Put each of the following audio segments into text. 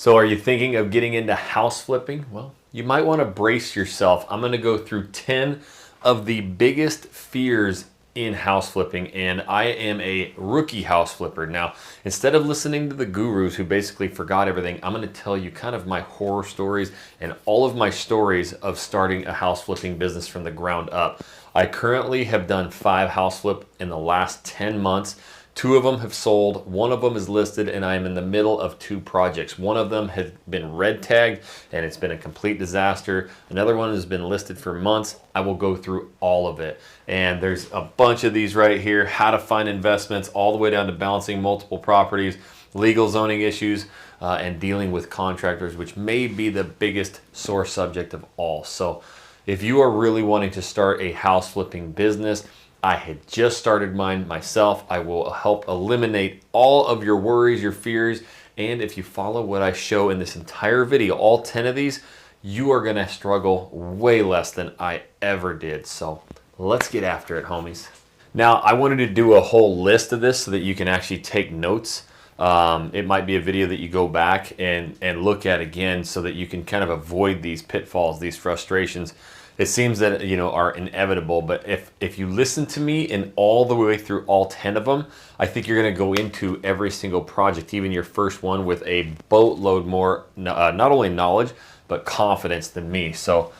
So are you thinking of getting into house flipping? Well, you might want to brace yourself. I'm going to go through 10 of the biggest fears in house flipping, and I am a rookie house flipper. Now, instead of listening to the gurus who basically forgot everything, I'm going to tell you kind of my horror stories and all of my stories of starting a house flipping business from the ground up. I currently have done 5 house flip in the last 10 months. 2 of them have sold, 1 of them is listed, and I am in the middle of 2 projects. 1 of them has been red tagged and it's been a complete disaster. Another one has been listed for months. I will go through all of it. And there's a bunch of these right here, how to find investments, all the way down to balancing multiple properties, legal zoning issues, and dealing with contractors, which may be the biggest sore subject of all. So if you are really wanting to start a house flipping business, I had just started mine myself. I will help eliminate all of your worries, your fears, and if you follow what I show in this entire video, all 10 of these, you are gonna struggle way less than I ever did. So let's get after it, homies. Now, I wanted to do a whole list of this so that you can actually take notes. It might be a video that you go back and look at again so that you can kind of avoid these pitfalls, these frustrations. It seems that, you know, are inevitable, but if you listen to me and all the way through all 10 of them, I think you're going to go into every single project, even your first one, with a boatload more, not only knowledge, but confidence than me. So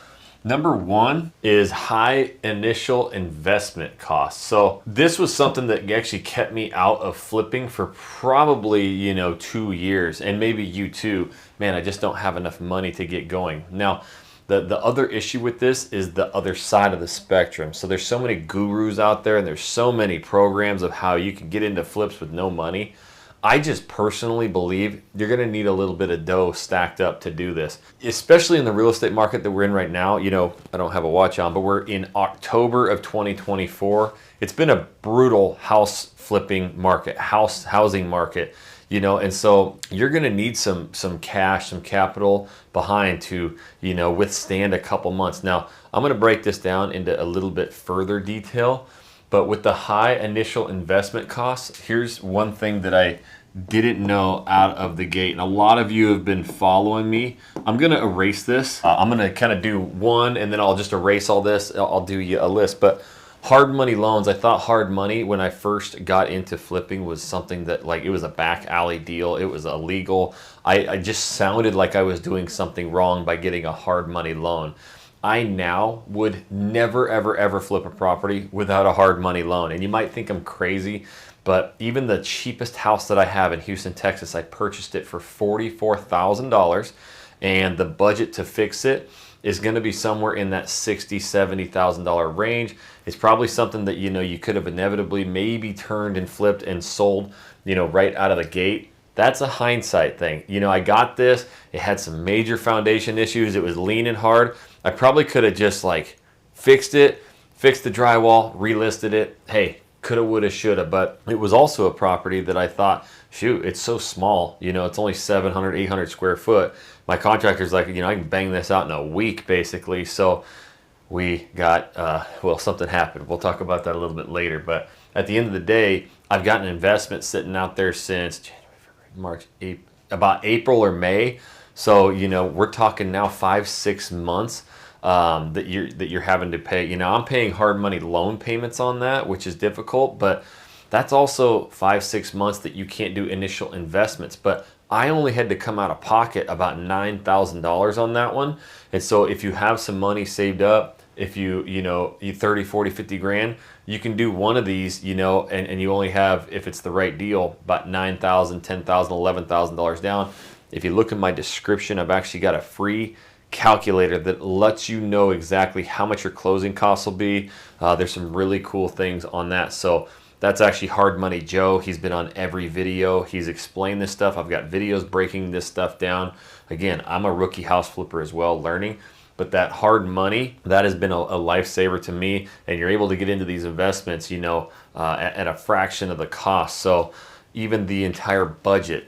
number 1 is high initial investment costs. So this was something that actually kept me out of flipping for probably, you know, 2 years, and maybe you too. Man, I just don't have enough money to get going. Now, the other issue with this is the other side of the spectrum. So there's so many gurus out there and there's so many programs of how you can get into flips with no money. I just personally believe you're gonna need a little bit of dough stacked up to do this, especially in the real estate market that we're in right now. You know, I don't have a watch on, but we're in October of 2024. It's been a brutal house flipping market, housing market. You know, and so you're going to need some cash, some capital behind to, you know, withstand a couple months. Now, I'm going to break this down into a little bit further detail, but with the high initial investment costs, here's one thing that I didn't know out of the gate, and a lot of you have been following me. I'm going to erase this. I'm going to kind of do one, and then I'll just erase all this. I'll do you a list, but hard money loans, I thought hard money when I first got into flipping was something that, like, it was a back alley deal. It was illegal. I just sounded like I was doing something wrong by getting a hard money loan. I now would never, ever, ever flip a property without a hard money loan. And you might think I'm crazy, but even the cheapest house that I have in Houston, Texas, I purchased it for $44,000, and the budget to fix it is going to be somewhere in that $60,000, $70,000 range. It's probably something that, you know, you could have inevitably maybe turned and flipped and sold, you know, right out of the gate. That's a hindsight thing. You know, I got this, it had some major foundation issues, it was leaning hard. I probably could have just like fixed it, fixed the drywall, relisted it. Hey, coulda, woulda, shoulda. But it was also a property that I thought, shoot, it's so small, you know, it's only 700, 800 square foot. My contractor's like, you know, I can bang this out in a week, basically. So we got, well, something happened. We'll talk about that a little bit later. But at the end of the day, I've got an investment sitting out there since January, February, March, about April or May. So, you know, we're talking now 5-6 months that you're having to pay. You know, I'm paying hard money loan payments on that, which is difficult, but that's also 5-6 months that you can't do initial investments. But I only had to come out of pocket about $9,000 on that one. And so if you have some money saved up, if you 30, 40, 50 grand, you can do one of these, you know, and you only have, if it's the right deal, about $9,000, $10,000, $11,000 down. If you look in my description, I've actually got a free calculator that lets you know exactly how much your closing costs will be. There's some really cool things on that. So that's actually Hard Money Joe. He's been on every video. He's explained this stuff. I've got videos breaking this stuff down. Again, I'm a rookie house flipper as well, learning. But that hard money, that has been a lifesaver to me. And you're able to get into these investments, you know, at a fraction of the cost. So even the entire budget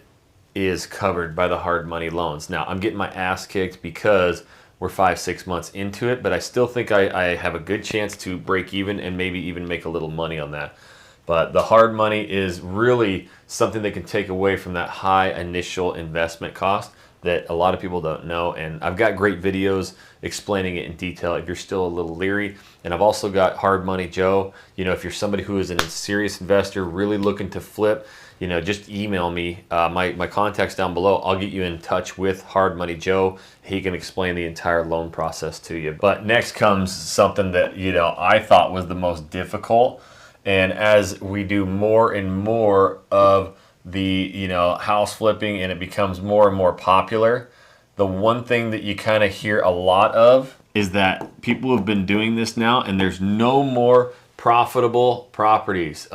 is covered by the hard money loans. Now, I'm getting my ass kicked because we're 5-6 months into it, but I still think I have a good chance to break even and maybe even make a little money on that. But the hard money is really something that can take away from that high initial investment cost. that a lot of people don't know. And I've got great videos explaining it in detail if you're still a little leery. And I've also got Hard Money Joe. You know, if you're somebody who is a serious investor really looking to flip, you know, just email me. My contact's down below. I'll get you in touch with Hard Money Joe. He can explain the entire loan process to you. But next comes something that, you know, I thought was the most difficult. And as we do more and more of the, you know, house flipping and it becomes more and more popular, the one thing that you kind of hear a lot of is that people have been doing this now and there's no more profitable properties.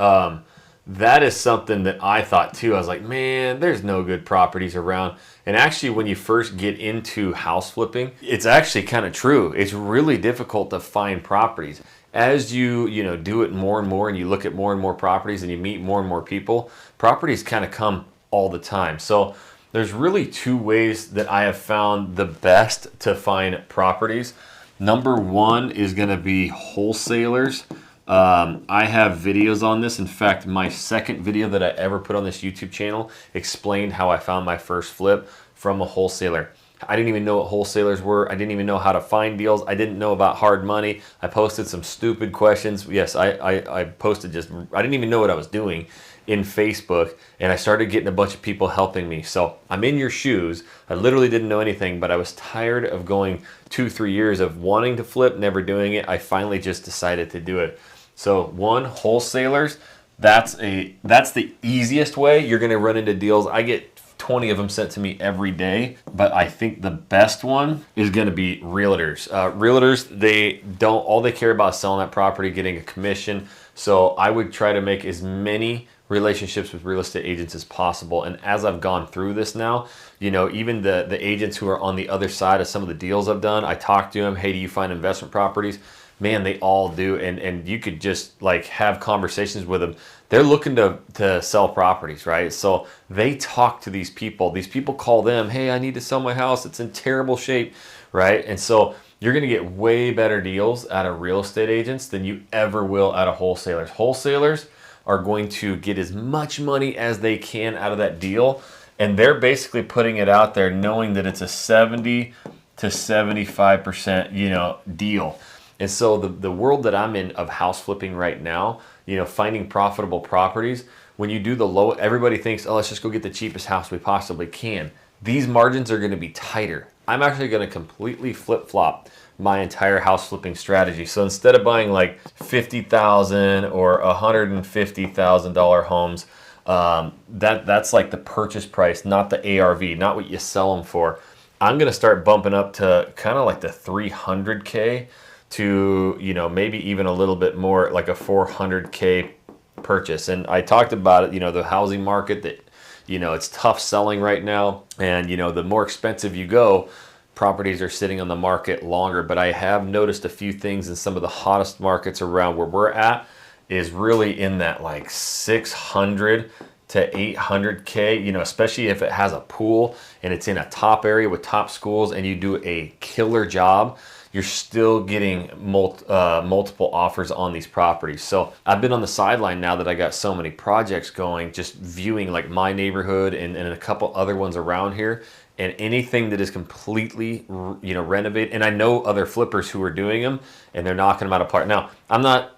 That is something that I thought too. I was like, man, there's no good properties around. And actually, when you first get into house flipping, it's actually kind of true. It's really difficult to find properties. As you know, do it more and more and you look at more and more properties and you meet more and more people, properties kind of come all the time. So there's really two ways that I have found the best to find properties. Number one is going to be wholesalers. I have videos on this. In fact, my second video that I ever put on this YouTube channel explained how I found my first flip from a wholesaler. I didn't even know what wholesalers were. I didn't even know how to find deals. I didn't know about hard money. I posted some stupid questions. Yes, I posted I didn't even know what I was doing in Facebook, and I started getting a bunch of people helping me. So I'm in your shoes. I literally didn't know anything, but I was tired of going 2-3 years of wanting to flip, never doing it. I finally just decided to do it. So one, wholesalers, that's the easiest way. You're gonna run into deals. I get 20 of them sent to me every day, but I think the best one is gonna be realtors. Realtors, all they care about is selling that property, getting a commission. So I would try to make as many relationships with real estate agents as possible. And as I've gone through this now, you know, even the agents who are on the other side of some of the deals I've done, I talk to them, hey, do you find investment properties? Man, they all do. And you could just like have conversations with them. They're looking to sell properties, right? So they talk to these people. These people call them, hey, I need to sell my house. It's in terrible shape, right? And so you're going to get way better deals out of real estate agents than you ever will out of wholesalers. Wholesalers are going to get as much money as they can out of that deal. And they're basically putting it out there knowing that it's a 70 to 75%, you know, deal. And so the world that I'm in of house flipping right now, you know, finding profitable properties, when you do the low, everybody thinks, oh, let's just go get the cheapest house we possibly can. These margins are going to be tighter. I'm actually going to completely flip-flop my entire house flipping strategy. So instead of buying like $50,000 or $150,000 homes, that's like the purchase price, not the ARV, not what you sell them for. I'm going to start bumping up to kind of like the 300K to, you know, maybe even a little bit more, like a 400K purchase. And I talked about it, you know, the housing market, that, you know, it's tough selling right now. And, you know, the more expensive you go, properties are sitting on the market longer. But I have noticed a few things in some of the hottest markets around where we're at is really in that like 600 to 800K, you know, especially if it has a pool and it's in a top area with top schools and you do a killer job, you're still getting multiple offers on these properties. So I've been on the sideline now that I got so many projects going, just viewing like my neighborhood and a couple other ones around here, and anything that is completely, you know, renovated. And I know other flippers who are doing them and they're knocking them out of park. Now, I'm not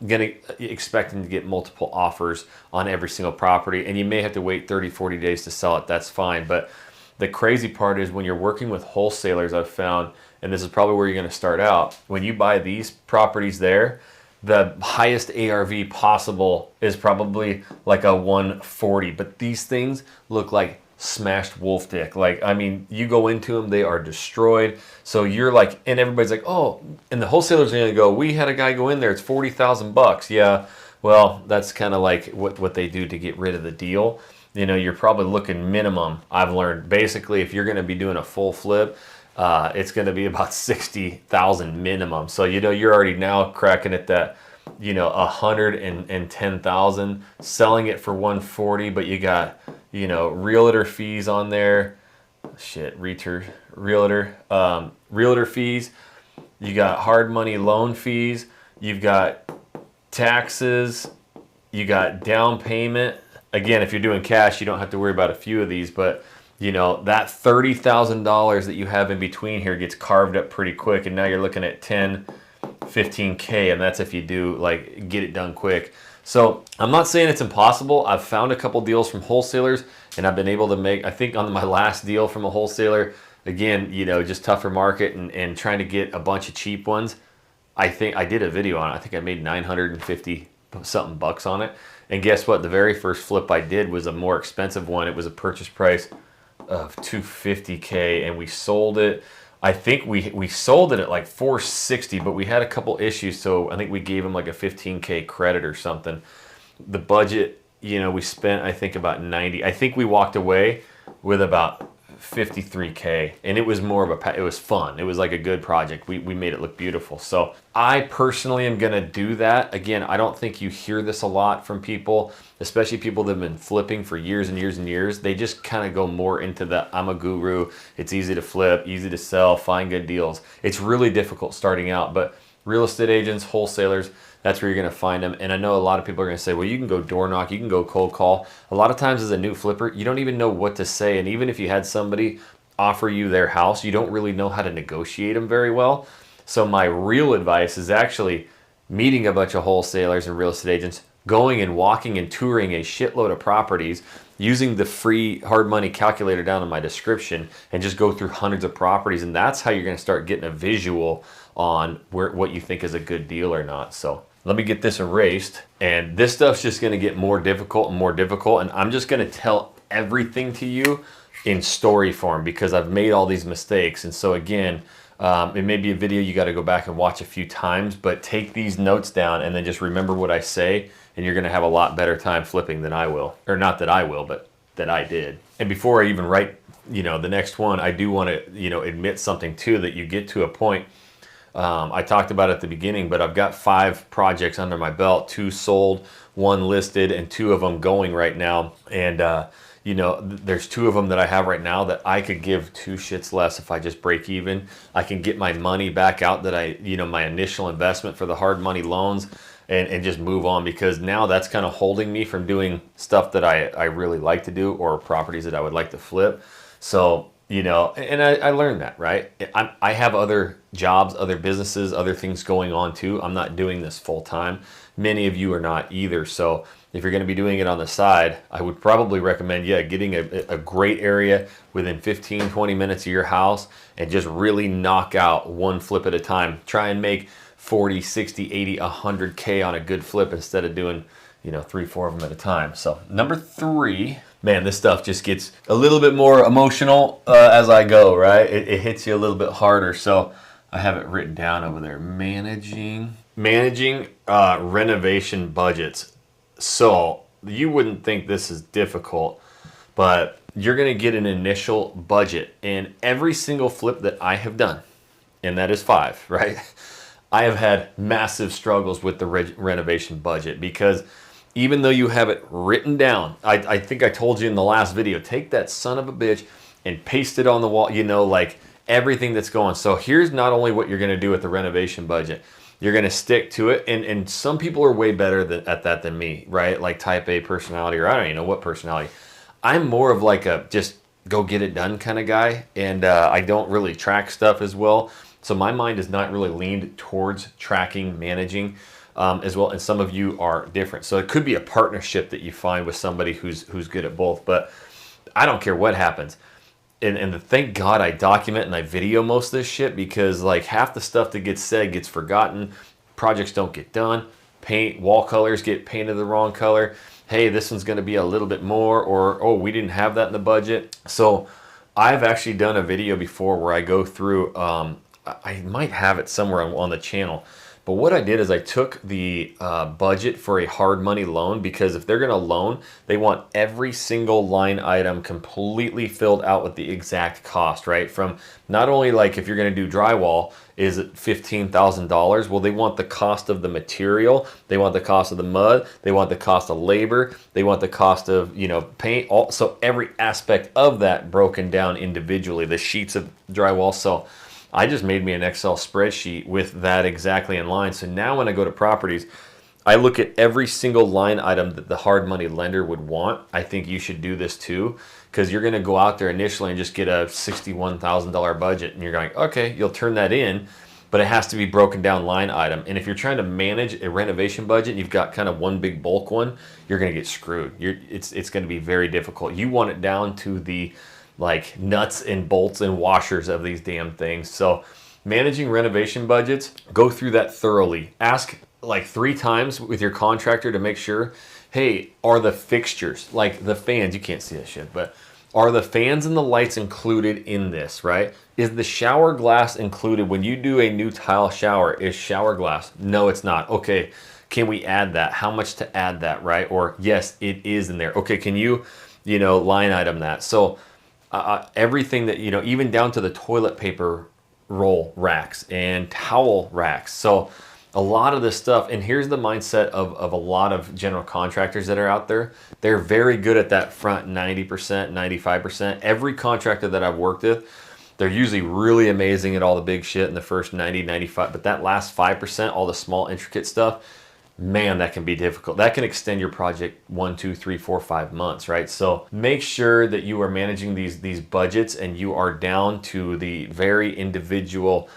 expecting to get multiple offers on every single property, and you may have to wait 30, 40 days to sell it. That's fine. But the crazy part is when you're working with wholesalers, I've found, and this is probably where you're going to start out, when you buy these properties there, the highest ARV possible is probably like a 140. But these things look like smashed wolf dick. Like, I mean, you go into them, they are destroyed. So you're like, and everybody's like, oh, and the wholesalers are going to go, we had a guy go in there, it's $40,000. Yeah, well, that's kind of like what they do to get rid of the deal. You know, you're probably looking minimum, I've learned, basically, if you're going to be doing a full flip, it's going to be about 60,000 minimum. So, you know, you're already now cracking at that, you know, 110,000, selling it for 140, but you got, you know, realtor fees on there. Shit, realtor fees. You got hard money loan fees. You've got taxes. You got down payment. Again, if you're doing cash, you don't have to worry about a few of these, but you know, that $30,000 that you have in between here gets carved up pretty quick, and now you're looking at 10, 15K, and that's if you do like get it done quick. So I'm not saying it's impossible. I've found a couple deals from wholesalers, and I've been able to make, I think on my last deal from a wholesaler, again, you know, just tougher market and trying to get a bunch of cheap ones. I think I did a video on it. I think I made 950 something bucks on it. And guess what? The very first flip I did was a more expensive one. It was a purchase price of 250K, and we sold it. I think we sold it at like 460, but we had a couple issues, so I think we gave them like a 15K credit or something. The budget, you know, we spent I think about 90. I think we walked away with about 53K, and it was more of a, it was fun. It was like a good project. We made it look beautiful. So I personally am gonna do that. Again, I don't think you hear this a lot from people, especially people that have been flipping for years and years and years. They just kind of go more into the, I'm a guru, it's easy to flip, easy to sell, find good deals. It's really difficult starting out, but real estate agents, wholesalers, that's where you're going to find them. And I know a lot of people are going to say, well, you can go door knock, you can go cold call. A lot of times as a new flipper, you don't even know what to say. And even if you had somebody offer you their house, you don't really know how to negotiate them very well. So my real advice is actually meeting a bunch of wholesalers and real estate agents, going and walking and touring a shitload of properties, using the free hard money calculator down in my description, and just go through hundreds of properties. And that's how you're going to start getting a visual on what you think is a good deal or not. So let me get this erased, and this stuff's just going to get more difficult and more difficult, and I'm just going to tell everything to you in story form because I've made all these mistakes. And so again, it may be a video you got to go back and watch a few times, but take these notes down and then just remember what I say, and you're going to have a lot better time flipping than I will. Or not that I will, but that I did. And before I even write, you know, the next one, I do want to, you know, admit something too, that you get to a point. I talked about it at the beginning, but I've got 5 projects under my belt, 2 sold, 1 listed, and 2 of them going right now. And, you know, there's 2 of them that I have right now that I could give 2 shits less if I just break even. I can get my money back out that I, you know, my initial investment for the hard money loans, and just move on, because now that's kind of holding me from doing stuff that I really like to do, or properties that I would like to flip. So, you know, and I learned that, right? I have other jobs, other businesses, other things going on too. I'm not doing this full time. Many of you are not either. So if you're going to be doing it on the side, I would probably recommend, yeah, getting a great area within 15, 20 minutes of your house, and just really knock out 1 flip at a time. Try and make 40, 60, 80, 100K on a good flip instead of doing, you know, 3, 4 of them at a time. So number 3, man, this stuff just gets a little bit more emotional as I go, right? It hits you a little bit harder. So I have it written down over there. Managing renovation budgets. So you wouldn't think this is difficult, but you're going to get an initial budget. And every single flip that I have done, and that is 5, right? I have had massive struggles with the renovation budget, because even though you have it written down, I think I told you in the last video, take that son of a bitch and paste it on the wall, you know, like everything that's going. So here's not only what you're going to do with the renovation budget, you're going to stick to it. And some people are way better at that than me, right? Like type A personality, or I don't even know what personality. I'm more of like a just go get it done kind of guy. And I don't really track stuff as well. So my mind is not really leaned towards tracking, managing as well. And some of you are different. So it could be a partnership that you find with somebody who's good at both. But I don't care what happens. And thank God I document and I video most of this shit, because like half the stuff that gets said gets forgotten. Projects don't get done. Wall colors get painted the wrong color. Hey, this one's going to be a little bit more, or oh, we didn't have that in the budget. So I've actually done a video before where I go through, I might have it somewhere on the channel. But what I did is I took the budget for a hard money loan, because if they're going to loan, they want every single line item completely filled out with the exact cost, right? From not only like if you're going to do drywall, is it $15,000? Well, they want the cost of the material, they want the cost of the mud, they want the cost of labor, they want the cost of, you know, paint. So every aspect of that broken down individually, the sheets of drywall. So I just made me an Excel spreadsheet with that exactly in line. So now when I go to properties, I look at every single line item that the hard money lender would want. I think you should do this too, because you're going to go out there initially and just get a $61,000 budget and you're going, okay, you'll turn that in, but it has to be broken down line item. And if you're trying to manage a renovation budget and you've got kind of one big bulk one, you're going to get screwed. It's going to be very difficult. You want it down to the like nuts and bolts and washers of these damn things. So managing renovation budgets, go through that thoroughly. Ask like 3 times with your contractor to make sure, hey, are the fixtures, like the fans, you can't see that shit, but are the fans and the lights included in this, right? Is the shower glass included? When you do a new tile shower, is shower glass? No, it's not. Okay, can we add that? How much to add that, right? Or yes, it is in there. Okay, can you line item that? So everything that, even down to the toilet paper roll racks and towel racks. So a lot of this stuff, and here's the mindset of a lot of general contractors that are out there. They're very good at that front 90%, 95%. Every contractor that I've worked with, they're usually really amazing at all the big shit in the first 90, 95, but that last 5%, all the small intricate stuff, man, that can be difficult. That can extend your project 1, 2, 3, 4, 5 months, right? So make sure that you are managing these budgets and you are down to the very individual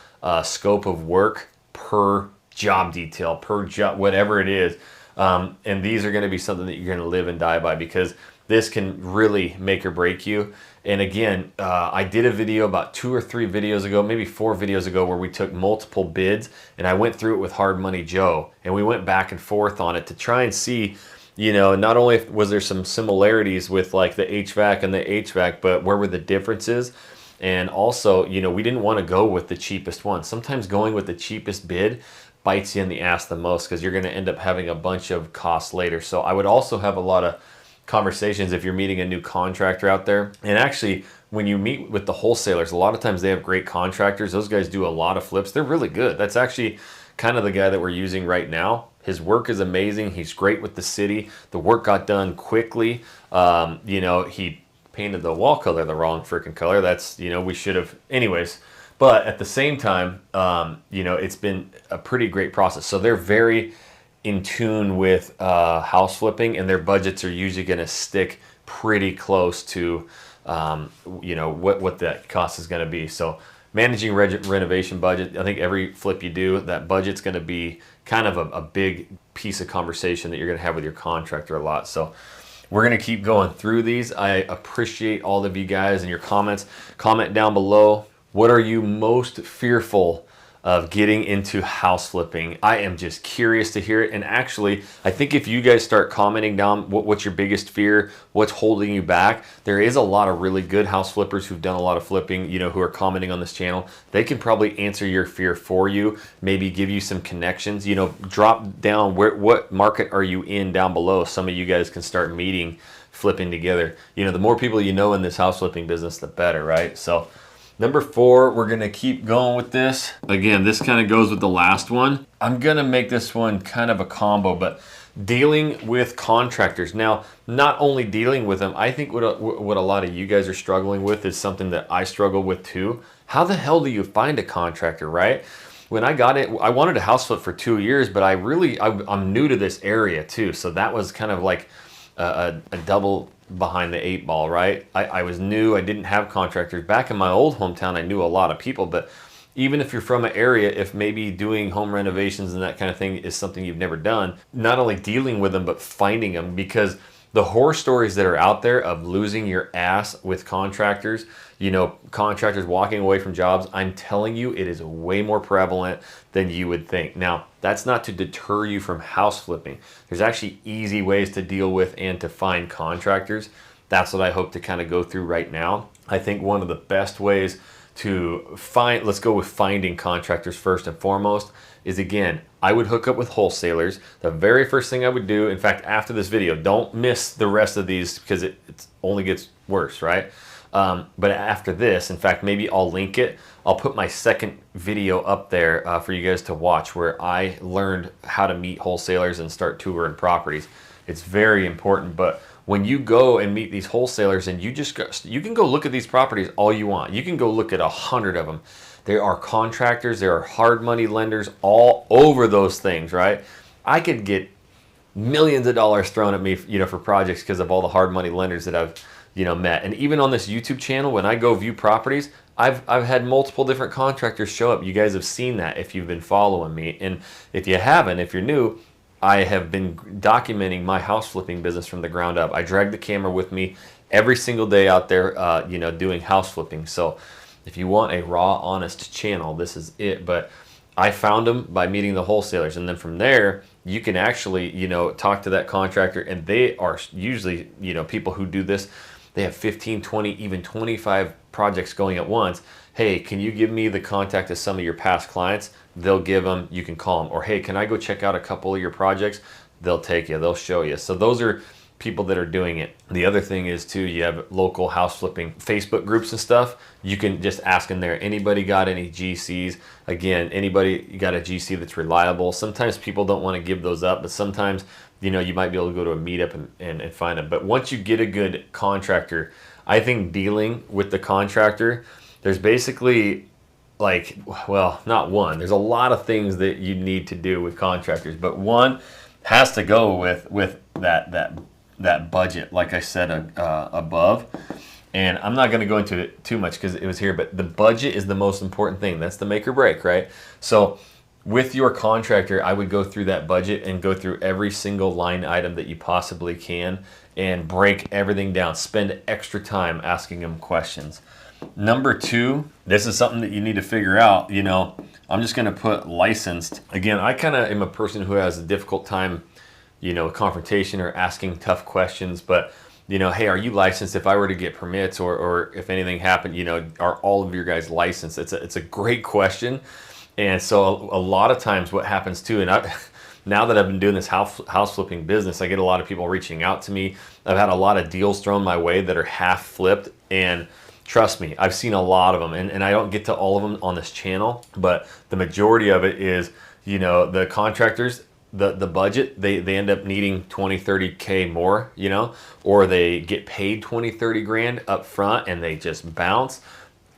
scope of work per job detail, per job, whatever it is. And these are going to be something that you're going to live and die by, because this can really make or break you. And again, I did a video about 2 or 3 videos ago, maybe 4 videos ago, where we took multiple bids and I went through it with Hard Money Joe and we went back and forth on it to try and see, not only was there some similarities with like the HVAC and the HVAC, but where were the differences? And also, we didn't want to go with the cheapest one. Sometimes going with the cheapest bid bites you in the ass the most, because you're going to end up having a bunch of costs later. So I would also have a lot of conversations if you're meeting a new contractor out there. And actually, when you meet with the wholesalers, a lot of times they have great contractors. Those guys do a lot of flips. They're really good. That's actually kind of the guy that we're using right now. His work is amazing. He's great with the city. The work got done quickly. He painted the wall color the wrong freaking color. That's, we should have, anyways. But at the same time, it's been a pretty great process. So they're very in tune with house flipping, and their budgets are usually going to stick pretty close to, what that cost is going to be. So managing renovation budget, I think every flip you do, that budget's going to be kind of a big piece of conversation that you're going to have with your contractor a lot. So we're going to keep going through these. I appreciate all of you guys and your comments. Comment down below. What are you most fearful of getting into house flipping? I am just curious to hear it. And actually, I think if you guys start commenting down what's your biggest fear, what's holding you back, there is a lot of really good house flippers who've done a lot of flipping, who are commenting on this channel. They can probably answer your fear for you, maybe give you some connections. Drop down what market are you in down below. Some of you guys can start meeting, flipping together. The more people in this house flipping business, the better, right? So number 4, we're going to keep going with this. Again, this kind of goes with the last one. I'm going to make this one kind of a combo, but dealing with contractors. Now, not only dealing with them, I think what a lot of you guys are struggling with is something that I struggle with too. How the hell do you find a contractor, right? When I got it, I wanted a house flip for 2 years, but I'm new to this area too. So that was kind of like a double behind the 8 ball, right? I was new. I didn't have contractors. Back in my old hometown, I knew a lot of people, but even if you're from an area, if maybe doing home renovations and that kind of thing is something you've never done, not only dealing with them, but finding them, because the horror stories that are out there of losing your ass with contractors, contractors walking away from jobs, I'm telling you, it is way more prevalent than you would think. Now, that's not to deter you from house flipping. There's actually easy ways to deal with and to find contractors. That's what I hope to kind of go through right now. I think one of the best ways to let's go with finding contractors first and foremost, is again, I would hook up with wholesalers. The very first thing I would do, in fact, after this video, don't miss the rest of these because it only gets worse, right? But after this, in fact, maybe I'll link it. I'll put my second video up there for you guys to watch, where I learned how to meet wholesalers and start touring properties. It's very important. But when you go and meet these wholesalers, and you can go look at these properties all you want. You can go look at 100 of them. There are contractors, there are hard money lenders all over those things, right? I could get millions of dollars thrown at me, you know, for projects because of all the hard money lenders that I've, you know, met. And even on this YouTube channel, when I go view properties, I've had multiple different contractors show up. You guys have seen that if you've been following me. And if you haven't, if you're new, I have been documenting my house flipping business from the ground up. I drag the camera with me every single day out there, you know, doing house flipping. So if you want a raw, honest channel, this is it. But I found them by meeting the wholesalers. And then from there, you can actually, you know, talk to that contractor. And they are usually, you know, people who do this. They have 15, 20, even 25 projects going at once. Hey, can you give me the contact of some of your past clients? They'll give them, you can call them. Or hey, can I go check out a couple of your projects? They'll take you, they'll show you. So those are people that are doing it. The other thing is too, you have local house flipping Facebook groups and stuff. You can just ask in there, anybody got any GCs? Again, anybody got a GC that's reliable? Sometimes people don't want to give those up, but sometimes, you know, you might be able to go to a meetup and find them. But once you get a good contractor, I think dealing with the contractor, there's basically like, well, not one. There's a lot of things that you need to do with contractors, but one has to go with that budget, like I said above. And I'm not going to go into it too much because it was here, but the budget is the most important thing. That's the make or break, right? So with your contractor, I would go through that budget and go through every single line item that you possibly can and break everything down. Spend extra time asking them questions. Number two, this is something that you need to figure out. You know, I'm just going to put licensed. Again, I kind of am a person who has a difficult time, you know, confrontation or asking tough questions. But, you know, hey, are you licensed? If I were to get permits or if anything happened, you know, are all of your guys licensed? It's a great question. And so a lot of times what happens too, and now that I've been doing this house flipping business, I get a lot of people reaching out to me. I've had a lot of deals thrown my way that are half flipped, and trust me, I've seen a lot of them, and I don't get to all of them on this channel, but the majority of it is, you know, the contractors, the budget, they end up needing 20, 30K more, you know, or they get paid 20, 30 grand up front and they just bounce,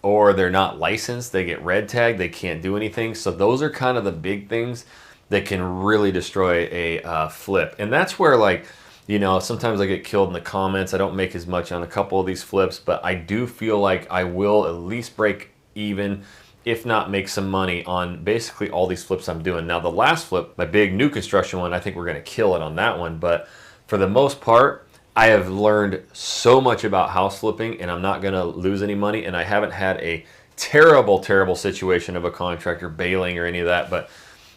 or they're not licensed, they get red tagged, they can't do anything. So those are kind of the big things that can really destroy a flip. And that's where, like, you know, sometimes I get killed in the comments. I don't make as much on a couple of these flips, but I do feel like I will at least break even, if not make some money on basically all these flips I'm doing. Now the last flip, my big new construction one, I think we're gonna kill it on that one. But for the most part, I have learned so much about house flipping and I'm not gonna lose any money. And I haven't had a terrible, terrible situation of a contractor bailing or any of that. But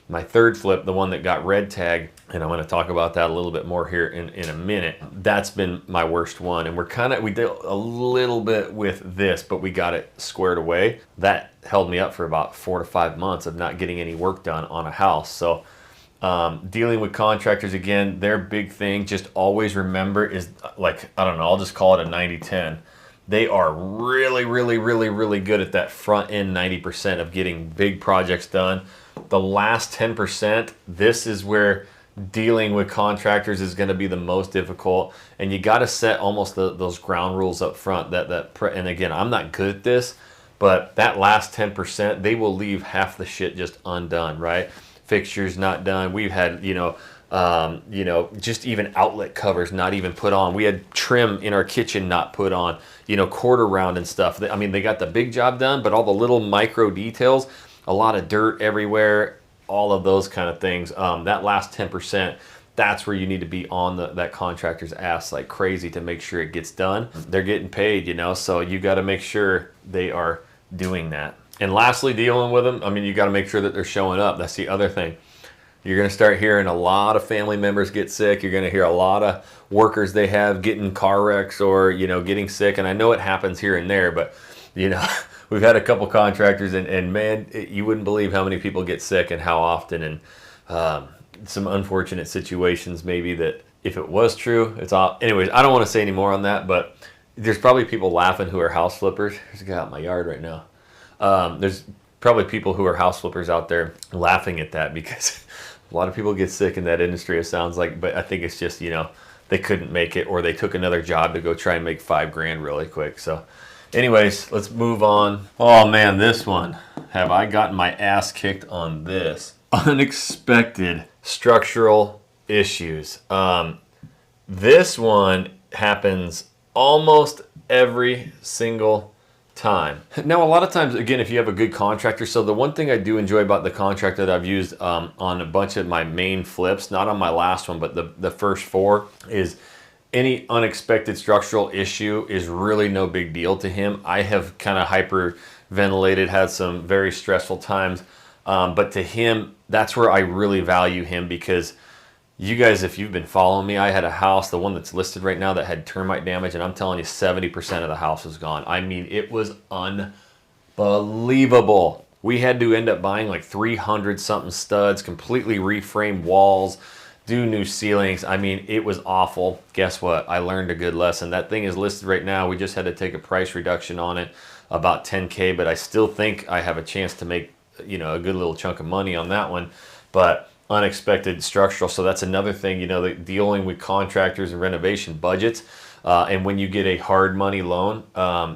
my third flip, the one that got red tagged, and I'm going to talk about that a little bit more here in a minute. That's been my worst one. And we did a little bit with this, but we got it squared away. That held me up for about 4 to 5 months of not getting any work done on a house. So dealing with contractors, again, their big thing, just always remember, is like, I don't know, I'll just call it a 90-10. They are really, really, really, really good at that front end 90% of getting big projects done. The last 10%, this is where dealing with contractors is going to be the most difficult, and you got to set almost those ground rules up front. And again, I'm not good at this, but that last 10%, they will leave half the shit just undone, right? Fixtures not done. We've had, you know, just even outlet covers not even put on. We had trim in our kitchen not put on, you know, quarter round and stuff. I mean, they got the big job done, but all the little micro details, a lot of dirt everywhere, all of those kind of things. That last 10%, that's where you need to be on that contractor's ass like crazy to make sure it gets done. They're getting paid, you know, so you got to make sure they are doing that. And lastly, dealing with them, I mean, you got to make sure that they're showing up. That's the other thing. You're going to start hearing a lot of family members get sick. You're going to hear a lot of workers they have getting car wrecks or, you know, getting sick. And I know it happens here and there, but, you know, we've had a couple contractors and man, you wouldn't believe how many people get sick and how often, and some unfortunate situations maybe that if it was true, it's all. Anyways, I don't want to say any more on that, but there's probably people laughing who are house flippers. There's a guy out in my yard right now. There's probably people who are house flippers out there laughing at that because a lot of people get sick in that industry, it sounds like, but I think it's just, you know, they couldn't make it or they took another job to go try and make $5 grand really quick. So anyways, let's move on. Oh man, this one. Have I gotten my ass kicked on this? Unexpected structural issues. This one happens almost every single time. Now, a lot of times, again, if you have a good contractor, so the one thing I do enjoy about the contractor that I've used on a bunch of my main flips, not on my last one, but the first 4, is any unexpected structural issue is really no big deal to him. I have kind of hyperventilated, had some very stressful times, but to him, that's where I really value him, because you guys, if you've been following me, I had a house, the one that's listed right now, that had termite damage, and I'm telling you, 70% of the house was gone. I mean, it was unbelievable. We had to end up buying like 300 something studs, completely reframe walls, do new ceilings. I mean, it was awful. Guess what? I learned a good lesson. That thing is listed right now. We just had to take a price reduction on it, about 10K, but I still think I have a chance to make, you know, a good little chunk of money on that one. But unexpected structural, so that's another thing, you know, dealing with contractors and renovation budgets. And when you get a hard money loan,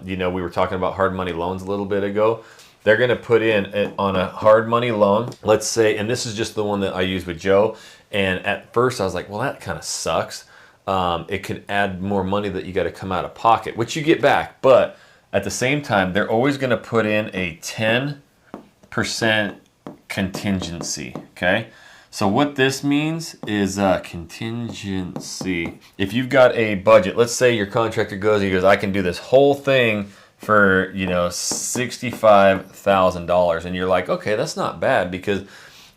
you know, we were talking about hard money loans a little bit ago. They're going to put in on a hard money loan, let's say, and this is just the one that I use with Joe. And at first I was like, well, that kind of sucks. It could add more money that you got to come out of pocket, which you get back. But at the same time, they're always going to put in a 10% contingency, okay? So what this means is contingency. If you've got a budget, let's say your contractor goes, he goes, I can do this whole thing for, you know, $65,000. And you're like, okay, that's not bad, because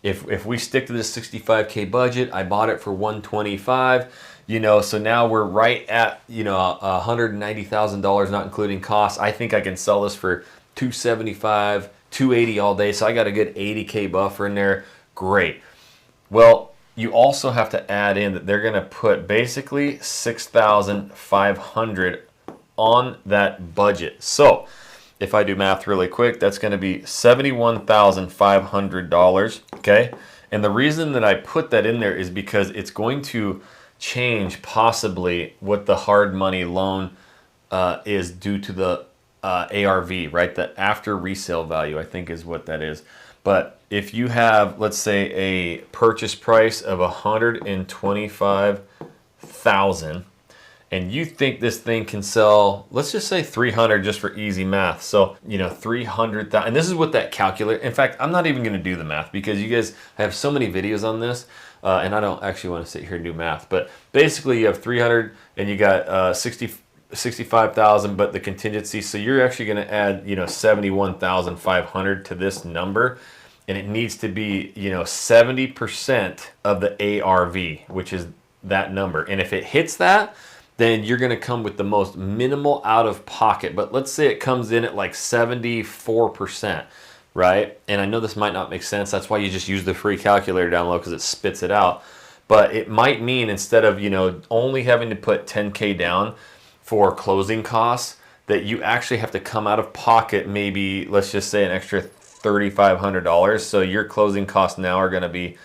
if we stick to this 65K budget, I bought it for 125, you know, so now we're right at, you know, $190,000, not including costs. I think I can sell this for 275, 280 all day. So I got a good 80K buffer in there. Great. Well, you also have to add in that they're going to put basically $6,500 on that budget. So if I do math really quick, that's going to be $71,500. Okay. And the reason that I put that in there is because it's going to change possibly what the hard money loan is due to the ARV, right? The after resale value, I think is what that is. But if you have, let's say, a purchase price of $125,000, and you think this thing can sell, let's just say 300, just for easy math. So, you know, 300,000, and this is what that calculator, in fact, I'm not even going to do the math, because you guys have so many videos on this, and I don't actually want to sit here and do math. But basically, you have 300, and you got 65,000, but the contingency. So you're actually going to add, you know, 71,500 to this number, and it needs to be, you know, 70% of the ARV, which is that number. And if it hits that, then you're going to come with the most minimal out of pocket. But let's say it comes in at like 74%, right? And I know this might not make sense. That's why you just use the free calculator down low, because it spits it out. But it might mean, instead of, you know, only having to put 10K down for closing costs, that you actually have to come out of pocket maybe, let's just say, an extra $3,500. So your closing costs now are going to be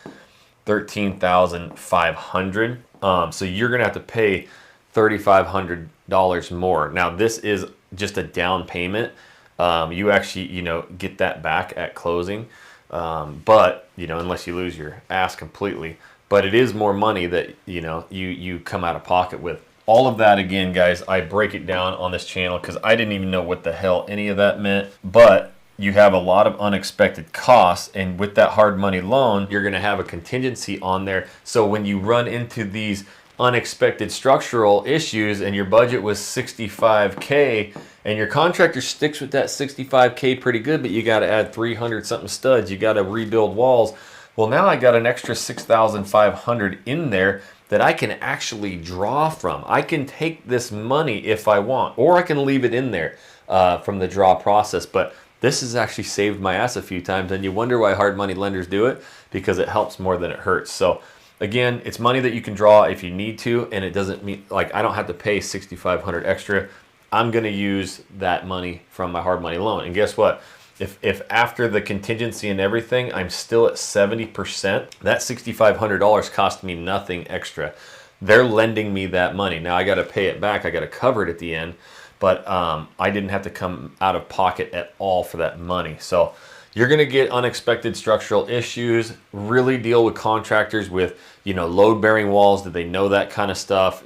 $13,500. So you're going to have to pay $3,500 more. Now, this is just a down payment. You actually, you know, get that back at closing. But, you know, unless you lose your ass completely. But it is more money that, you know, you come out of pocket with. All of that, again, guys, I break it down on this channel, because I didn't even know what the hell any of that meant. But you have a lot of unexpected costs, and with that hard money loan, you're going to have a contingency on there. So when you run into these unexpected structural issues and your budget was 65K, and your contractor sticks with that 65K pretty good, but you got to add 300 something studs, you got to rebuild walls. Well, now I got an extra 6,500 in there that I can actually draw from. I can take this money if I want, or I can leave it in there from the draw process. But this has actually saved my ass a few times, and you wonder why hard money lenders do it, because it helps more than it hurts. So again, it's money that you can draw if you need to, and it doesn't mean, like, I don't have to pay 6,500 extra. I'm going to use that money from my hard money loan. And guess what? If after the contingency and everything, I'm still at 70%, that $6,500 cost me nothing extra. They're lending me that money. Now I got to pay it back. I got to cover it at the end, but I didn't have to come out of pocket at all for that money. So You're going to get unexpected structural issues. Really deal with contractors with, load bearing walls. Do they know that kind of stuff?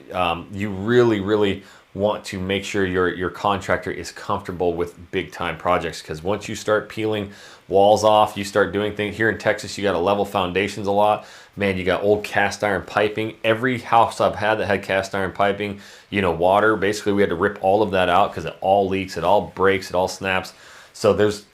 You really want to make sure your contractor is comfortable with big time projects, because once you start peeling walls off, you start doing things here in Texas, you got to level foundations a lot. Man, you got old cast iron piping. Every house I've had that had cast iron piping, water, basically we had to rip all of that out because it all leaks, it all breaks, it all snaps. So there's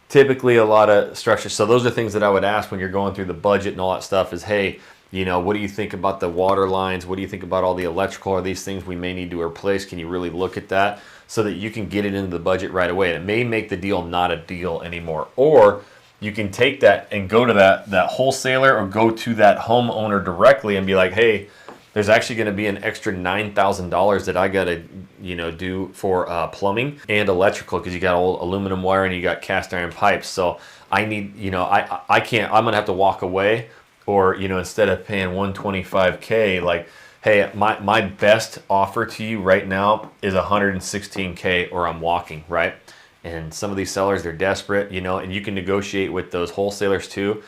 typically a lot of structures. So those are things that I would ask when you're going through the budget and all that stuff is, hey, what do you think about the water lines? What do you think about all the electrical? Are these things we may need to replace? Can you really look at that so that you can get it into the budget right away? And it may make the deal not a deal anymore. Or you can take that and go to that wholesaler or go to that homeowner directly and be like, hey, there's actually going to be an extra $9,000 that I got to, do for plumbing and electrical, because you got old aluminum wire and you got cast iron pipes. So I need, I can't, I'm going to have to walk away, or, instead of paying $125K, like, hey, my best offer to you right now is $116K, or I'm walking, right? And some of these sellers, they're desperate, and you can negotiate with those wholesalers too,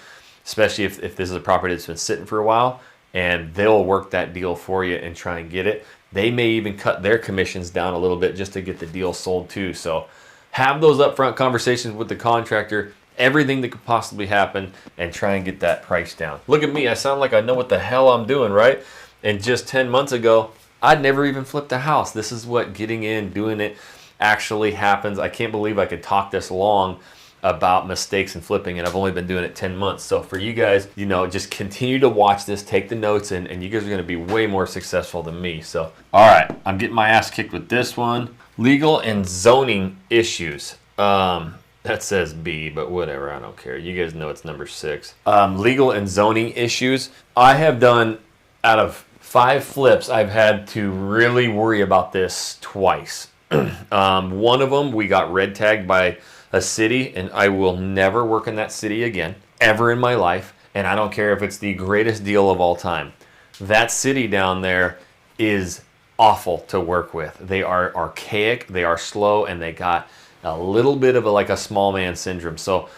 especially if this is a property that's been sitting for a while, and they'll work that deal for you and try and get it. They may even cut their commissions down a little bit just to get the deal sold too. So have those upfront conversations with the contractor, everything that could possibly happen, and try and get that price down. Look at me, I sound like I know what the hell I'm doing, right? And just 10 months ago, I'd never even flipped a house. This is what getting in, doing it actually happens. I can't believe I could talk this long about mistakes and flipping, and I've only been doing it 10 months. So for you guys, just continue to watch this, take the notes, and you guys are gonna be way more successful than me. So, all right, I'm getting my ass kicked with this one. Legal and zoning issues. That says B, but whatever, I don't care. You guys know it's number 6. Legal and zoning issues. I have done, out of 5 flips, I've had to really worry about this twice. One of them, we got red tagged by a city, and I will never work in that city again, ever in my life. And I don't care if it's the greatest deal of all time. That city down there is awful to work with. They are archaic, they are slow, and they got a little bit of like a small man syndrome. So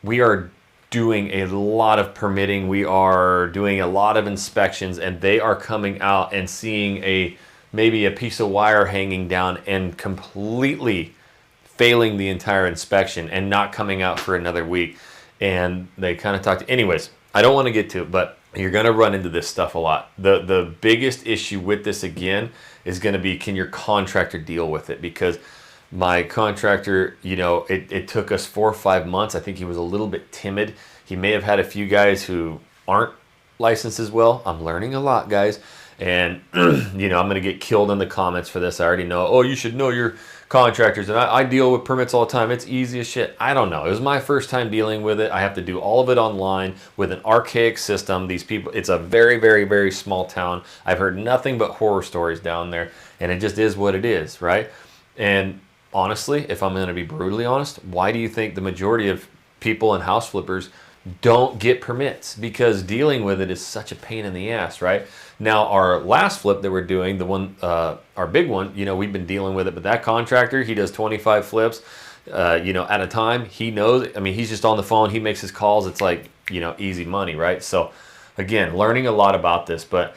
we are doing a lot of permitting, we are doing a lot of inspections, and they are coming out and seeing maybe a piece of wire hanging down and completely failing the entire inspection and not coming out for another week. And they kind of talked. Anyways, I don't want to get to it, but you're going to run into this stuff a lot. The biggest issue with this, again, is going to be, can your contractor deal with it? Because my contractor, it took us 4 or 5 months. I think he was a little bit timid. He may have had a few guys who aren't licensed as well. I'm learning a lot, guys. And, I'm going to get killed in the comments for this. I already know, oh, you should know your contractors. And I deal with permits all the time. It's easy as shit. I don't know. It was my first time dealing with it. I have to do all of it online with an archaic system. These people, it's a very, very, very small town. I've heard nothing but horror stories down there. And it just is what it is, right? And honestly, if I'm going to be brutally honest, why do you think the majority of people and house flippers don't get permits? Because dealing with it is such a pain in the ass, right? Now, our last flip that we're doing, the one, our big one, we've been dealing with it, but that contractor, he does 25 flips, at a time. He knows, he's just on the phone, he makes his calls, it's like, easy money, right? So again, learning a lot about this, but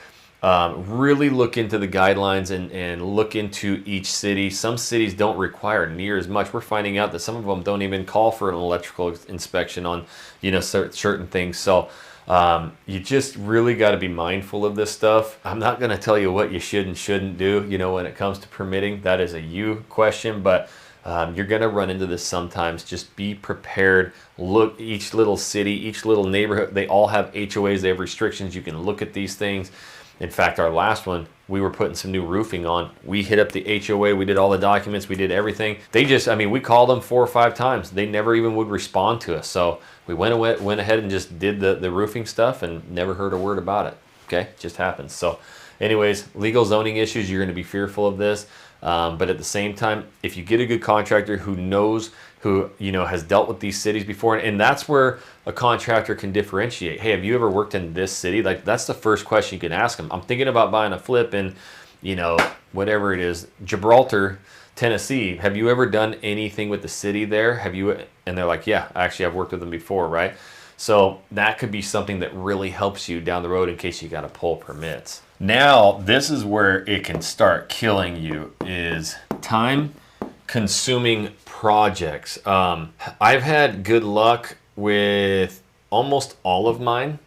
really look into the guidelines and look into each city. Some cities don't require near as much. We're finding out that some of them don't even call for an electrical inspection on, certain things. So you just really got to be mindful of this stuff. I'm not going to tell you what you should and shouldn't do, when it comes to permitting. That is a you question, but you're going to run into this sometimes. Just be prepared. Look, each little city, each little neighborhood, they all have HOAs, they have restrictions. You can look at these things. In fact, our last one, we were putting some new roofing on. We hit up the HOA, we did all the documents, we did everything. They just, we called them 4 or 5 times. They never even would respond to us. So we went ahead and just did the roofing stuff and never heard a word about it. Okay, it just happens. So anyways, legal zoning issues, you're going to be fearful of this. But at the same time, if you get a good contractor who knows, who has dealt with these cities before, and that's where a contractor can differentiate. Hey, have you ever worked in this city? Like, that's the first question you can ask them. I'm thinking about buying a flip in, whatever it is, Gibraltar. Tennessee, have you ever done anything with the city there? Have you? And they're like, yeah, actually I've worked with them before, right? So that could be something that really helps you down the road in case you got to pull permits. Now, this is where it can start killing you, is time consuming projects. I've had good luck with almost all of mine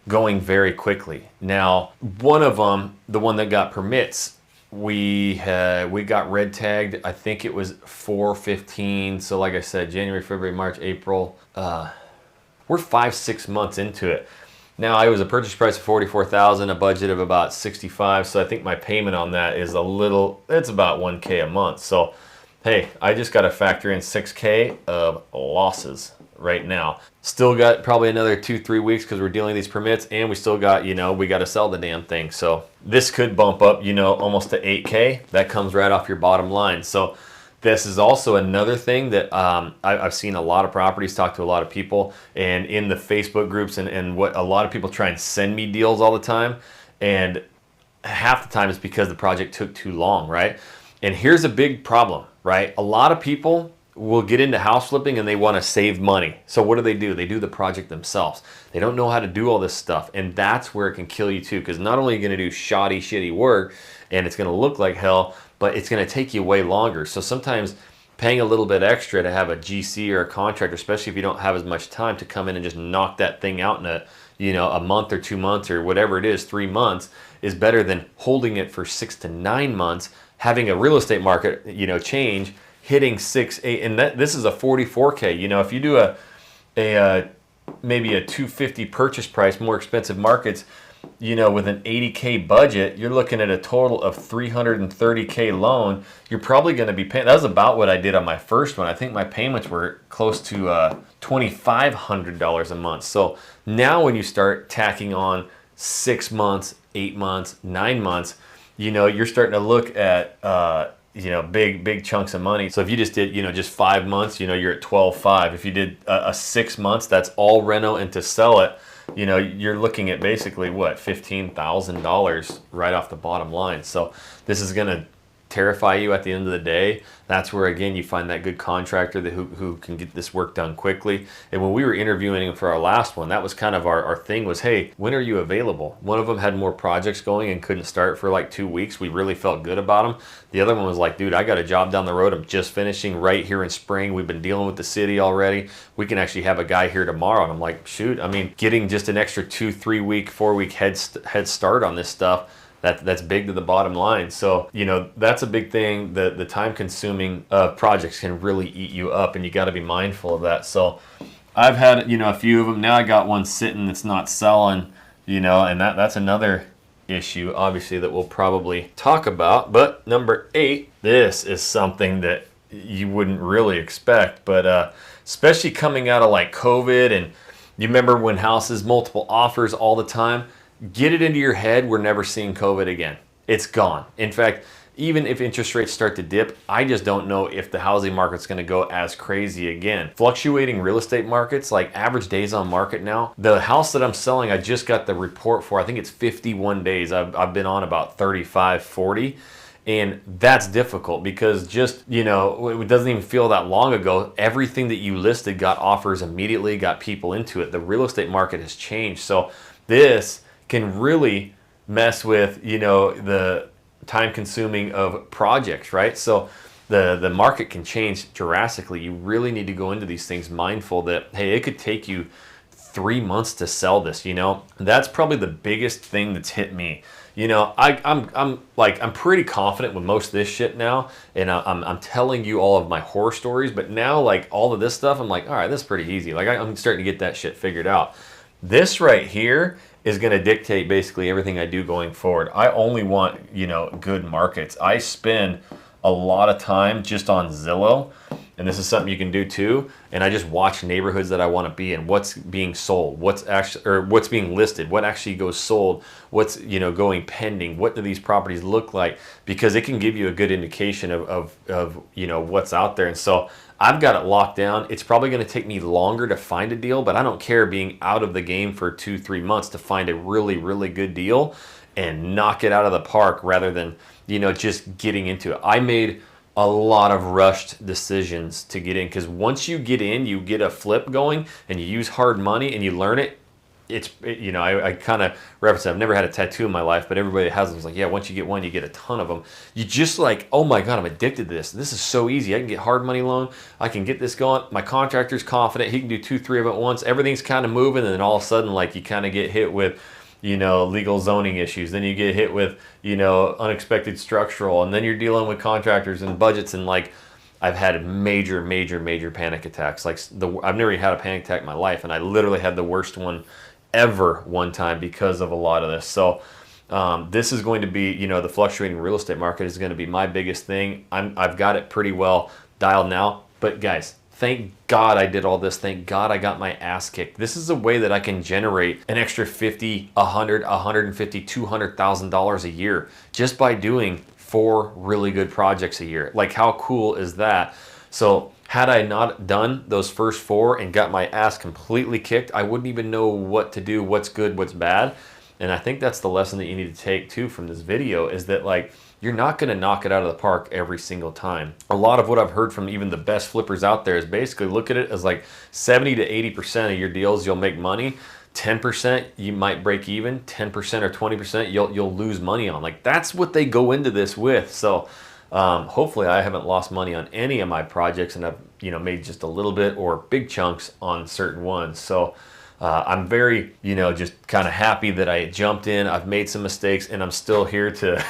going very quickly. Now, one of them, the one that got permits, we got red tagged. I think it was 4/15. So like I said, January, February, March, April. We're 5-6 months into it. Now, it was a purchase price of $44,000, a budget of about $65. So I think my payment on that is it's about $1K a month. So hey, I just got to factor in $6K of losses right now. Still got probably another 2-3 weeks because we're dealing with these permits, and we still got, we got to sell the damn thing. So this could bump up, almost to 8K. That comes right off your bottom line. So this is also another thing that I've seen a lot of properties, talk to a lot of people, and in the Facebook groups and what a lot of people try and send me deals all the time. And half the time it's because the project took too long, right? And here's a big problem, right? A lot of people will get into house flipping and they want to save money. So what do? They do the project themselves. They don't know how to do all this stuff. And that's where it can kill you too, because not only are you going to do shoddy, shitty work and it's going to look like hell, but it's going to take you way longer. So sometimes paying a little bit extra to have a GC or a contractor, especially if you don't have as much time to come in and just knock that thing out in a month or 2 months or whatever it is, 3 months, is better than holding it for 6 to 9 months, having a real estate market, change, hitting 6, 8, and this is a 44K. If you do maybe a 250 purchase price, more expensive markets, with an 80K budget, you're looking at a total of 330K loan. You're probably going to be paying. That was about what I did on my first one. I think my payments were close to $2,500 a month. So now when you start tacking on 6 months, 8 months, 9 months, you're starting to look at big chunks of money. So if you just did, just 5 months, you're at 12.5. If you did a 6 months, that's all reno, and to sell it, you're looking at basically what, $15,000 right off the bottom line. So this is going to terrify you at the end of the day. That's where, again, you find that good contractor who can get this work done quickly. And when we were interviewing him for our last one, that was kind of our thing was, hey, when are you available? One of them had more projects going and couldn't start for like 2 weeks. We really felt good about him. The other one was like, dude, I got a job down the road. I'm just finishing right here in spring. We've been dealing with the city already. We can actually have a guy here tomorrow. And I'm like, shoot, getting just an extra 2-3 week, 4 week head start on this stuff, that's big to the bottom line. So, that's a big thing. The time consuming projects can really eat you up, and you got to be mindful of that. So I've had, a few of them. Now I got one sitting that's not selling, and that's another issue, obviously, that we'll probably talk about. But number 8, this is something that you wouldn't really expect, but especially coming out of like COVID, and you remember when houses, multiple offers all the time. Get it into your head, we're never seeing COVID again. It's gone. In fact, even if interest rates start to dip, I just don't know if the housing market's going to go as crazy again. Fluctuating real estate markets, like average days on market now. The house that I'm selling, I just got the report for, I think it's 51 days. I've been on about 35, 40. And that's difficult because just, it doesn't even feel that long ago. Everything that you listed got offers immediately, got people into it. The real estate market has changed. So this can really mess with, the time consuming of projects, right? So the market can change drastically. You really need to go into these things mindful that, hey, it could take you 3 months to sell this, That's probably the biggest thing that's hit me. I'm pretty confident with most of this shit now, and I'm telling you all of my horror stories, but now like all of this stuff, I'm like, all right, this is pretty easy. Like I'm starting to get that shit figured out. This right here is going to dictate basically everything I do going forward. I only want, good markets. I spend a lot of time just on Zillow, and this is something you can do too. And I just watch neighborhoods that I want to be in, what's being sold, what's being listed, what actually goes sold, what's, going pending, what do these properties look like, because it can give you a good indication of what's out there. And so I've got it locked down. It's probably going to take me longer to find a deal, but I don't care being out of the game for 2-3 months to find a really, really good deal and knock it out of the park rather than, just getting into it. I made a lot of rushed decisions to get in, because once you get in, you get a flip going and you use hard money and you learn it. You know, I kind of reference it. I've never had a tattoo in my life, but everybody that has them is like, yeah, once you get one, you get a ton of them. You just like, oh my God, I'm addicted to this. This is so easy. I can get hard money loan. I can get this going. My contractor's confident. He can do 2, 3 of it at once. Everything's kind of moving. And then all of a sudden, like, you kind of get hit with, you know, legal zoning issues. Then you get hit with, you know, unexpected structural. And then you're dealing with contractors and budgets. And like, I've had major panic attacks. Like I've never had a panic attack in my life. And I literally had the worst one ever one time because of a lot of this. So this is going to be, you know, the fluctuating real estate market is going to be my biggest thing. I've got it pretty well dialed now. But guys, thank God I did all this. Thank God I got my ass kicked. This is a way that I can generate an extra $50, $100, $150, $200,000 a year just by doing 4 really good projects a year. Like, how cool is that? So had I not done those first 4 and got my ass completely kicked, I wouldn't even know what to do, what's good, what's bad. And I think that's the lesson that you need to take too from this video, is that like, you're not going to knock it out of the park every single time. A lot of what I've heard from even the best flippers out there is basically look at it as like 70 to 80% of your deals you'll make money. 10% you might break even. 10% or 20% you'll lose money on. Like, that's what they go into this with. So hopefully I haven't lost money on any of my projects, and I've, you know, made just a little bit or big chunks on certain ones. So I'm very, you know, just kind of happy that I jumped in. I've made some mistakes and I'm still here to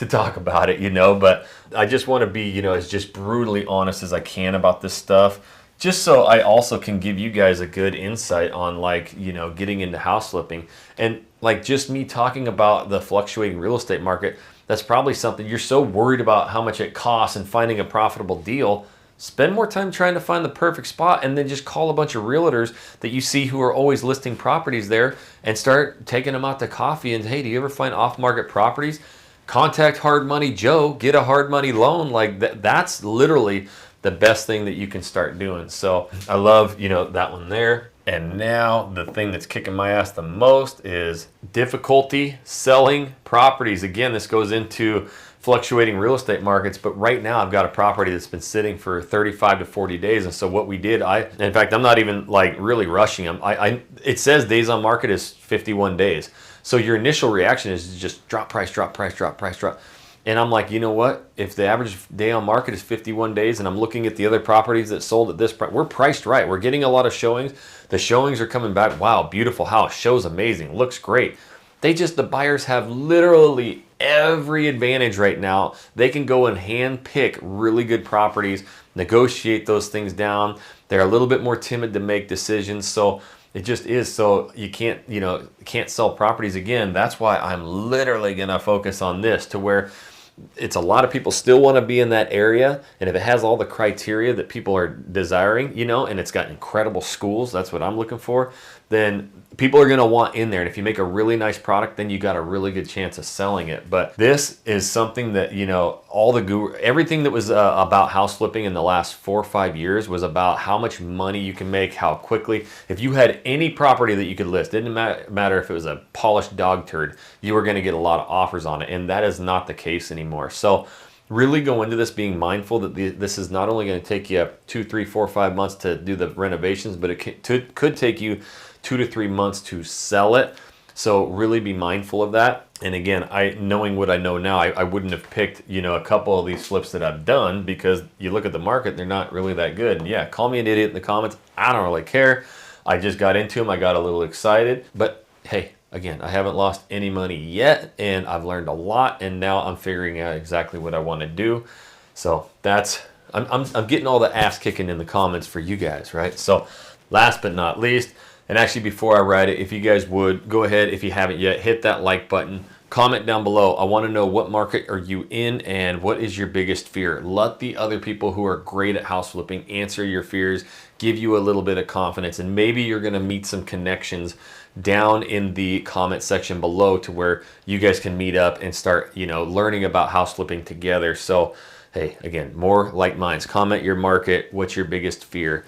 talk about it, you know, but I just want to be, you know, as just brutally honest as I can about this stuff, just so I also can give you guys a good insight on, like, you know, getting into house flipping. And like, just me talking about the fluctuating real estate market, that's probably something you're so worried about how much it costs and finding a profitable deal. Spend more time trying to find the perfect spot, and then just call a bunch of realtors that you see who are always listing properties there and start taking them out to coffee and, hey, do you ever find off-market properties? Contact Hard Money Joe, get a hard money loan. Like that's literally the best thing that you can start doing. So I love, you know, that one there. And now the thing that's kicking my ass the most is difficulty selling properties. Again, this goes into fluctuating real estate markets, but right now I've got a property that's been sitting for 35 to 40 days. And so what we did, in fact, I'm not even like really rushing them. It says days on market is 51 days. So your initial reaction is just drop price, drop price, drop price, drop. And I'm like, you know what? If the average day on market is 51 days and I'm looking at the other properties that sold at this price, we're priced right. We're getting a lot of showings. The showings are coming back. Wow, beautiful house. Show's amazing. Looks great. The buyers have literally every advantage right now. They can go and hand pick really good properties, negotiate those things down. They're a little bit more timid to make decisions. So it just is. So you can't, you know, can't sell properties again. That's why I'm literally going to focus on this, to where it's a lot of people still want to be in that area. And if it has all the criteria that people are desiring, you know, and it's got incredible schools, that's what I'm looking for, then people are going to want in there. And if you make a really nice product, then you got a really good chance of selling it. But this is something that, you know, all the guru, everything that was about house flipping in the last 4 or 5 years was about how much money you can make, how quickly. If you had any property that you could list, didn't matter if it was a polished dog turd, you were going to get a lot of offers on it. And that is not the case anymore. So really go into this being mindful that this is not only going to take you 2, 3, 4, 5 months to do the renovations, but it could take you 2 to 3 months to sell it. So really be mindful of that. And again, knowing what I know now, I wouldn't have picked, you know, a couple of these flips that I've done, because you look at the market, they're not really that good. And yeah, call me an idiot in the comments. I don't really care. I just got into them. I got a little excited. But hey, again, I haven't lost any money yet, and I've learned a lot. And now I'm figuring out exactly what I want to do. So I'm getting all the ass kicking in the comments for you guys, right? So last but not least, and actually before I write it, if you guys would, go ahead, if you haven't yet, hit that like button. Comment down below. I want to know, what market are you in and what is your biggest fear? Let the other people who are great at house flipping answer your fears, give you a little bit of confidence, and maybe you're going to meet some connections down in the comment section below, to where you guys can meet up and start, you know, learning about house flipping together. So, hey, again, more like minds. Comment your market. What's your biggest fear?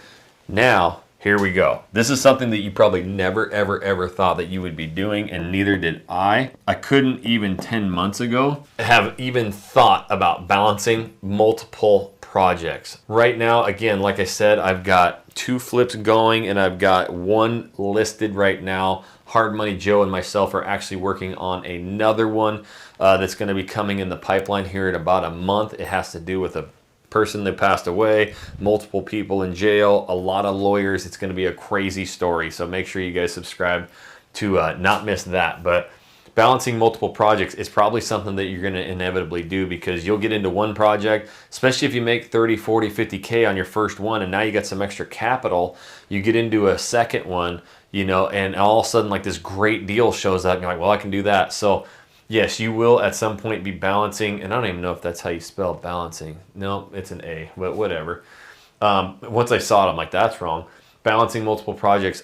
Now, here we go. This is something that you probably never, ever, ever thought that you would be doing, and neither did I. I couldn't even 10 months ago have even thought about balancing multiple projects. Right now, again, like I said, I've got 2 flips going and I've got 1 listed right now. Hard Money Joe and myself are actually working on another one that's going to be coming in the pipeline here in about a month. It has to do with a person that passed away, multiple people in jail, a lot of lawyers. It's going to be a crazy story. So make sure you guys subscribe to not miss that. But balancing multiple projects is probably something that you're going to inevitably do, because you'll get into one project, especially if you make 30, 40, 50K on your first one, and now you got some extra capital. You get into a second one, you know, and all of a sudden like this great deal shows up and you're like, well, I can do that. So yes, you will at some point be balancing, and I don't even know if that's how you spell balancing. No, it's an A, but whatever. Once I saw it, I'm like, that's wrong. Balancing multiple projects.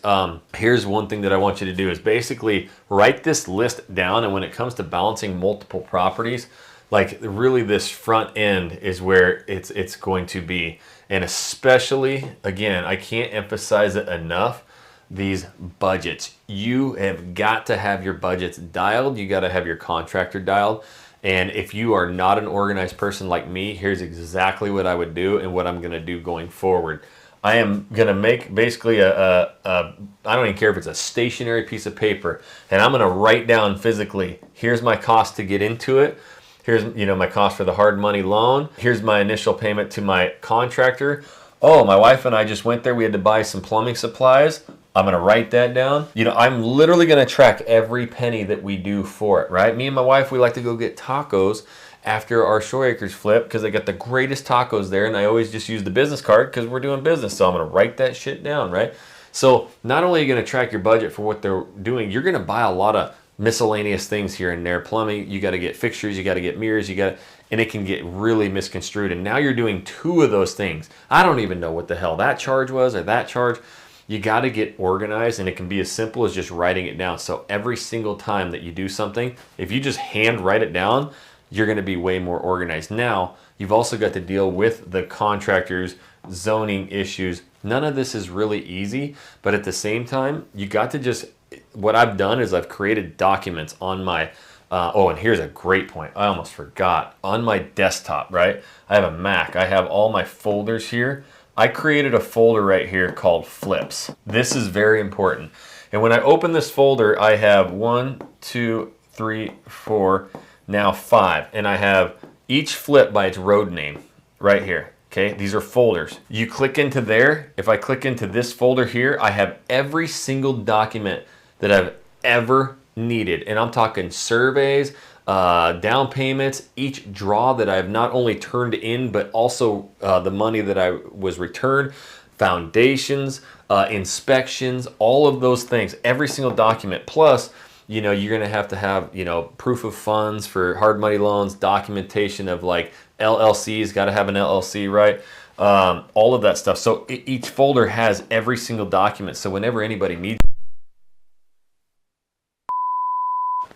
Here's one thing that I want you to do is basically write this list down, and when it comes to balancing multiple properties, like really this front end is where it's going to be. And especially, again, I can't emphasize it enough, these budgets. You have got to have your budgets dialed. You got to have your contractor dialed. And if you are not an organized person like me, here's exactly what I would do and what I'm going to do going forward. I am going to make basically I don't even care if it's a stationary piece of paper, and I'm going to write down physically, here's my cost to get into it. Here's, you know, my cost for the hard money loan. Here's my initial payment to my contractor. Oh, my wife and I just went there. We had to buy some plumbing supplies. I'm going to write that down. You know, I'm literally going to track every penny that we do for it, right? Me and my wife, we like to go get tacos after our Shore Acres flip because they got the greatest tacos there, and I always just use the business card because we're doing business. So I'm going to write that shit down, right? So not only are you going to track your budget for what they're doing, you're going to buy a lot of miscellaneous things here and there. Plumbing, you got to get fixtures, you got to get mirrors, and it can get really misconstrued. And now you're doing 2 of those things. I don't even know what the hell that charge was or that charge. You got to get organized, and it can be as simple as just writing it down. So every single time that you do something, if you just hand write it down, you're going to be way more organized. Now, you've also got to deal with the contractors, zoning issues. None of this is really easy, but at the same time, you got to just, what I've done is I've created documents on my, oh, and here's a great point. I almost forgot. On my desktop, right? I have a Mac. I have all my folders here. I created a folder right here called flips. This is very important. And when I open this folder, I have 1, 2, 3, 4, now 5. And I have each flip by its road name right here. Okay, these are folders. You click into there. If I click into this folder here, I have every single document that I've ever needed. And I'm talking surveys, down payments, each draw that I've not only turned in, but also the money that I was returned, foundations, inspections, all of those things, every single document. Plus, you know, you're going to have, you know, proof of funds for hard money loans, documentation of like LLCs, got to have an LLC, right? All of that stuff. So each folder has every single document. So whenever anybody needs.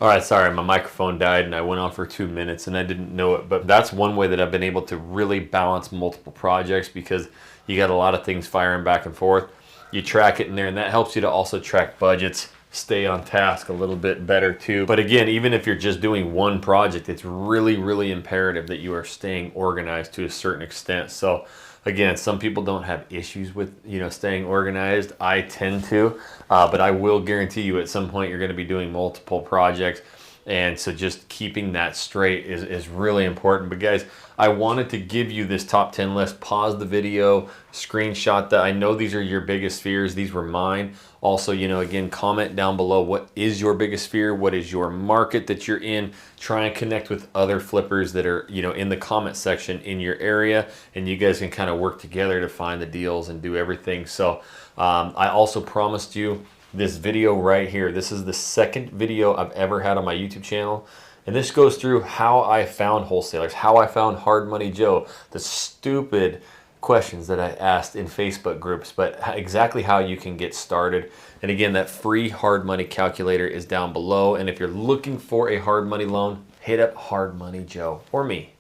All right, sorry, my microphone died and I went on for 2 minutes and I didn't know it, but that's one way that I've been able to really balance multiple projects, because you got a lot of things firing back and forth. You track it in there, and that helps you to also track budgets, stay on task a little bit better too. But again, even if you're just doing one project, it's really, really imperative that you are staying organized to a certain extent. So again, some people don't have issues with, you know, staying organized. I tend to, but I will guarantee you at some point you're going to be doing multiple projects. And so just keeping that straight is really important. But guys, I wanted to give you this top 10 list. Pause the video, screenshot that. I know these are your biggest fears. These were mine. Also, you know, again, comment down below, what is your biggest fear? What is your market that you're in? Try and connect with other flippers that are, you know, in the comment section in your area, and you guys can kind of work together to find the deals and do everything. So I also promised you this video right here. This is the second video I've ever had on my YouTube channel. And this goes through how I found wholesalers, how I found Hard Money Joe, the stupid questions that I asked in Facebook groups, but exactly how you can get started. And again, that free hard money calculator is down below. And if you're looking for a hard money loan, hit up Hard Money Joe or me.